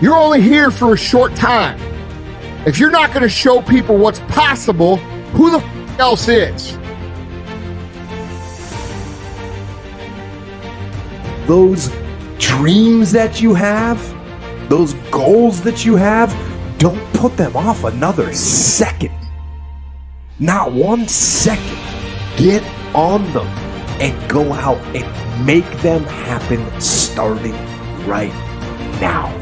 You're only here for a short time. If you're not going to show people what's possible, who the else is? Those dreams that you have, those goals that you have, don't put them off another second. Not 1 second. Get on them and go out and make them happen starting right now.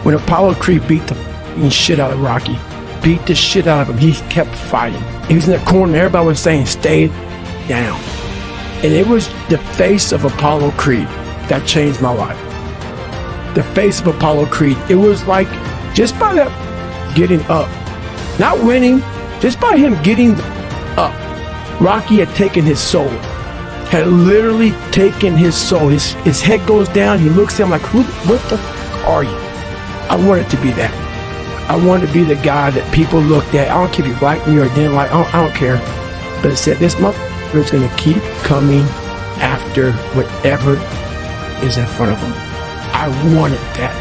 When Apollo Creed beat the shit out of Rocky, beat the shit out of him, he kept fighting. He was in the corner, everybody was saying, stay down. And it was the face of Apollo Creed that changed my life. The face of Apollo Creed. It was like, just by that getting up, not winning, just by him getting up, Rocky had taken his soul, had literally taken his soul. His head goes down, he looks at him like, what the f are you? I wanted to be that. I wanted to be the guy that people looked at. I don't care if you liked me or didn't like, I don't care. But it said, this motherfucker is going to keep coming after whatever is in front of him. I wanted that.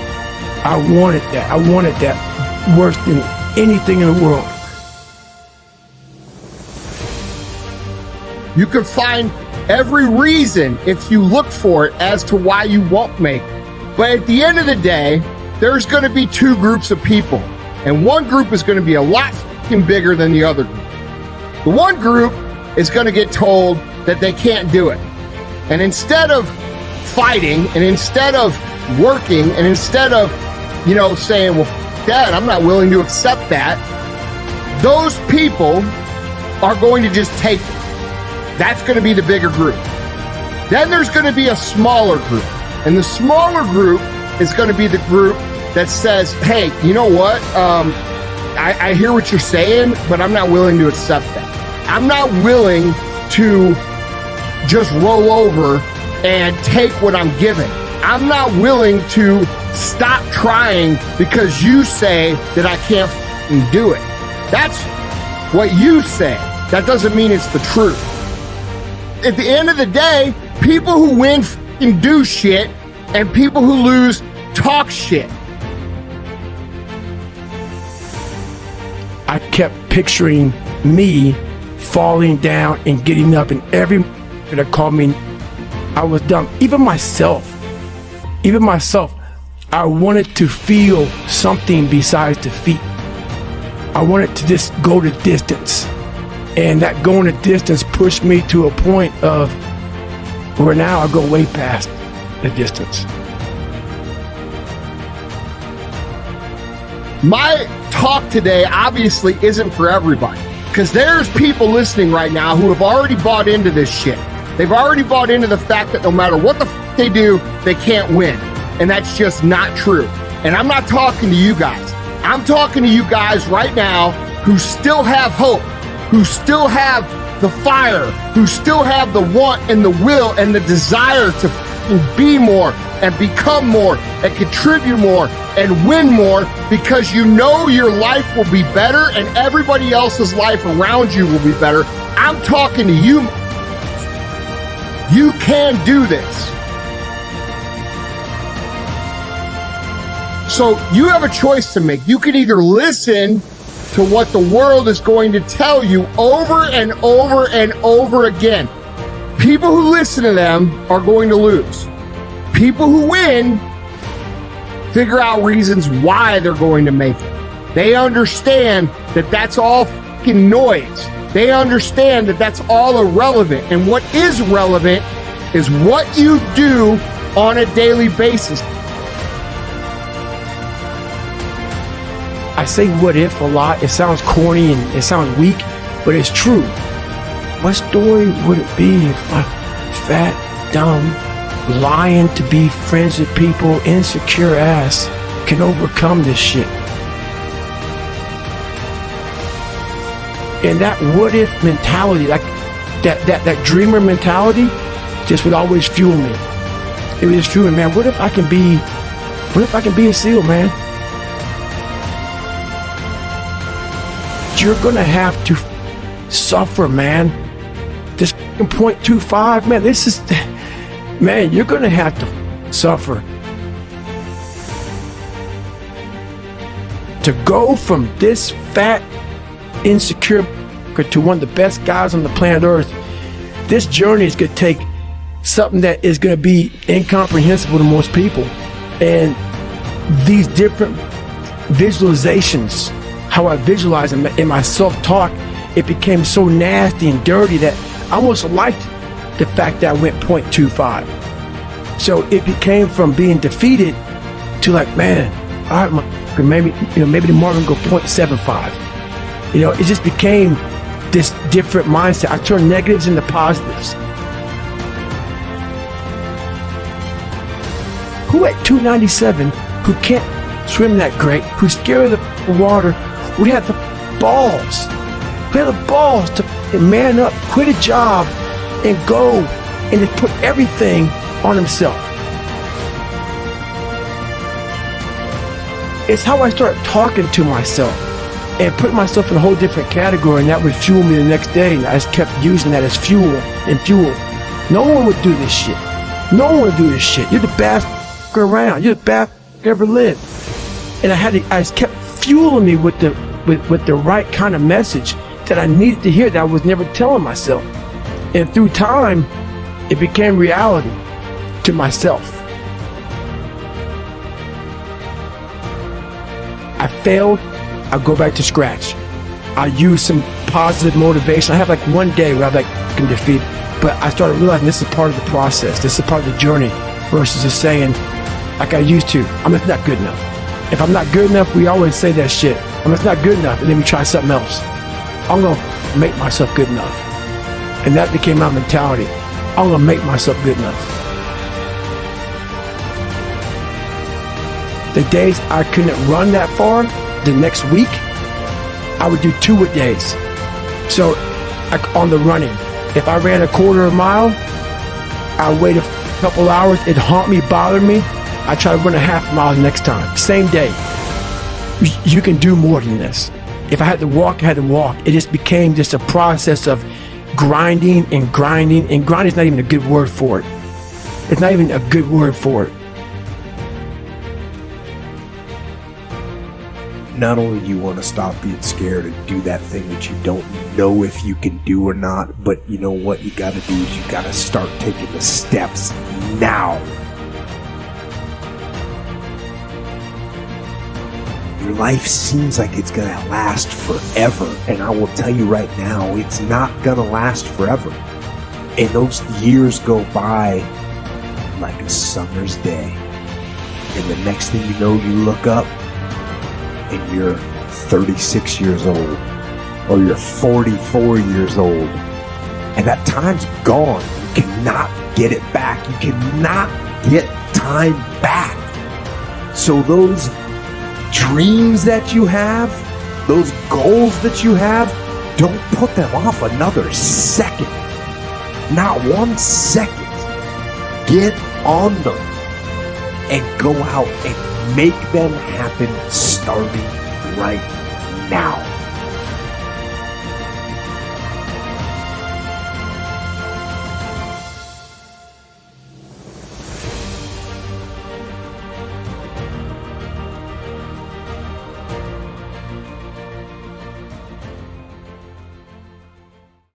I wanted that. I wanted that worse than anything in the world. You can find every reason, if you look for it, as to why you won't make it. But at the end of the day, there's going to be two groups of people. And one group is going to be a lot fucking bigger than the other group. The one group is going to get told that they can't do it. And instead of fighting, and instead of working, and instead of, saying, well, Dad, I'm not willing to accept that, those people are going to just take it. That's going to be the bigger group. Then there's going to be a smaller group. And the smaller group is going to be the group that says, hey, you know what? I hear what you're saying, but I'm not willing to accept that. I'm not willing to just roll over and take what I'm given. I'm not willing to stop trying because you say that I can't f***ing do it. That's what you say. That doesn't mean it's the truth. At the end of the day, people who win f***ing do shit, and people who lose talk shit. I kept picturing me falling down and getting up, and every that called me, I was dumb. Even myself, I wanted to feel something besides defeat. I wanted to just go the distance. And that going the distance pushed me to a point of where now I go way past the distance. My talk today obviously isn't for everybody, because there's people listening right now who have already bought into this shit. They've already bought into the fact that no matter what the f they do, they can't win. And that's just not true. And I'm not talking to you guys. I'm talking to you guys right now who still have hope, who still have the fire, who still have the want and the will and the desire to be more and become more and contribute more and win more, because you know your life will be better and everybody else's life around you will be better. I'm talking to you. You can do this. So you have a choice to make. You can either listen to what the world is going to tell you over and over and over again. People who listen to them are going to lose. People who win figure out reasons why they're going to make it. They understand that that's all fucking noise. They understand that that's all irrelevant. And what is relevant is what you do on a daily basis. I say what if a lot. It sounds corny and it sounds weak, but it's true. What story would it be if my fat, dumb, lying to be friends with people, insecure ass can overcome this shit? And that what if mentality, like that dreamer mentality, just would always fuel me. It would just fuel me, man. What if I can be a SEAL, man? You're gonna have to suffer, man. This 0.25, man, this is, man, you're gonna have to suffer. To go from this fat, insecure to one of the best guys on the planet Earth, this journey is going to take something that is going to be incomprehensible to most people. And these different visualizations, how I visualize in my self-talk, it became so nasty and dirty that I almost liked the fact that I went 0.25. So it became from being defeated to like, man, all right, maybe tomorrow I'm going to go 0.75. It just became this different mindset. I turned negatives into positives. Who at 297, who can't swim that great, who's scared of the water, would have the balls. We had the balls to man up, quit a job, and go and to put everything on himself. It's how I started talking to myself and putting myself in a whole different category, and that would fuel me the next day. And I just kept using that as fuel and fuel. No one would do this shit. No one would do this shit. You're the best around. You're the best ever lived. And I just kept fueling me with the right kind of message that I needed to hear that I was never telling myself. And through time, it became reality to myself. I failed, I go back to scratch. I use some positive motivation. I have like one day where I'm like fucking defeated, but I started realizing this is part of the process. This is part of the journey versus just saying, like I used to, I'm just not good enough. If I'm not good enough, we always say that shit. I'm just not good enough, and then we try something else. I'm gonna make myself good enough. And that became my mentality. I'm gonna make myself good enough. The days I couldn't run that far, the next week, I would do 2 a days. So, on the running, if I ran a quarter of a mile, I wait a couple hours, it'd haunt me, bother me. I try to run a half mile the next time, same day. You can do more than this. If I had to walk, I had to walk. It just became just a process of grinding and grinding, and grinding is not even a good word for it. It's not even a good word for it. Not only do you want to stop being scared and do that thing that you don't know if you can do or not, but you know what you got to do is you got to start taking the steps now. Your life seems like it's going to last forever, and I will tell you right now, it's not going to last forever. And those years go by like a summer's day. And the next thing you know, you look up and you're 36 years old, or you're 44 years old, and that time's gone. You cannot get it back. You cannot get time back. So those dreams that you have, those goals that you have, don't put them off another second. Not 1 second. Get on them and go out and make them happen starting right now.